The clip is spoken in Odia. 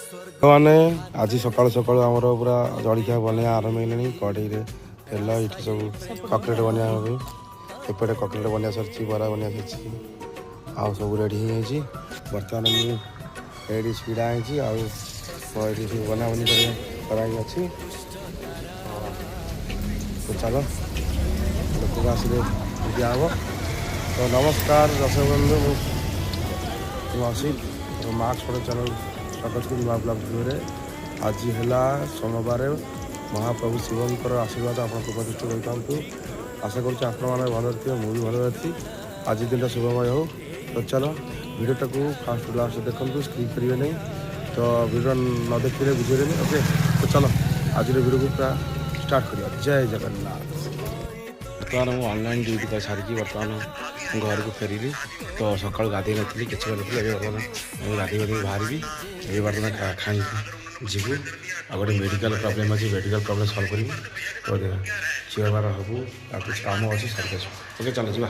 ମାନେ ଆଜି ସକାଳୁ ସକାଳୁ ଆମର ପୁରା ଜଳଖିଆ ବନେଇବା ଆରମ୍ଭ ହେଇଲାଣି। କଡ଼େଇରେ ତେଲ ଏଇଠି ସବୁ କକଲେଟ୍ ବନେଇବା ପାଇଁ ଏପଟେ କକଲେଟ୍ ବନେଇବା ସରିଛି, ବରା ବନେଇବା ସରିଛି, ଆଉ ସବୁ ରେଡ଼ି ହେଇଯାଇଛି। ବର୍ତ୍ତମାନ ମୁଁ ଏଇଠି ଛିଡ଼ା ହେଇଛି, ଆଉ ଏଇଠି ସବୁ ବନାବନି କରାହେଇ ଅଛି। ତ ଚାଲ ଲୋକକୁ ଆସିଲେ ଦିଆହେବ। ତ ନମସ୍କାର ଦର୍ଶକ ବନ୍ଧୁ, ମୁଁ ଅସିତ ମାର୍କସ ଫଟୋ ଚ୍ୟାନେଲ୍ ସ୍ୱାଗତ କରୁଛି ନୂଆ ବ୍ଲଗ୍ ଭିଡ଼ିଓରେ। ଆଜି ହେଲା ସୋମବାର। ମହାପ୍ରଭୁ ଶିବଙ୍କର ଆଶୀର୍ବାଦ ଆପଣଙ୍କ ଉପସ୍ଥିତ ରହିଥାନ୍ତୁ। ଆଶା କରୁଛି ଆପଣମାନେ ଭଲରେ ଥିବେ, ମୁଁ ବି ଭଲରେ ଅଛି। ଆଜି ଦିନଟା ଶୁଭମୟ ହେଉ। ତ ଚାଲ ଭିଡ଼ିଓଟାକୁ ଫାଷ୍ଟରୁ ଲାଷ୍ଟ ଦେଖନ୍ତୁ, ସ୍କିପ୍ କରିବେ ନାହିଁ। ତ ଭିଡ଼ିଓ ନ ଦେଖିଲେ ବୁଝିବେନି। ଓକେ, ତ ଚାଲ ଆଜିର ଭିଡ଼ିଓକୁ ପୁରା ଷ୍ଟାର୍ଟ କରିବା। ଜୟ ଜଗନ୍ନାଥ। ବର୍ତ୍ତମାନ ମୁଁ ଅନଲାଇନ୍ ଡ୍ୟୁଟି କରି ସାରିକି ବର୍ତ୍ତମାନ ମୁଁ ଘରକୁ ଫେରିଲି। ତ ସକାଳୁ ଗାଧୋଇ ନଥିଲି, କିଛି କରିନଥିଲି। ଏବେ ବର୍ତ୍ତମାନ ଗାଧୋଇ ବାହାରିବି। ଏବେ ବର୍ତ୍ତମାନ ଖାଇକି ଯିବୁ। ଆଉ ଗୋଟେ ମେଡ଼ିକାଲ ପ୍ରୋବ୍ଲେମ୍ ଅଛି, ମେଡ଼ିକାଲ ପ୍ରୋବ୍ଲେମ୍ ସଲ୍ଭ କରିବୁ। ତ ଝିଅ ବାର ହେବୁ, ଆଉ କିଛି କାମ ଅଛି ସାରିକି ଆସିବୁ। ଓକେ ଚାଲ ଯିବା।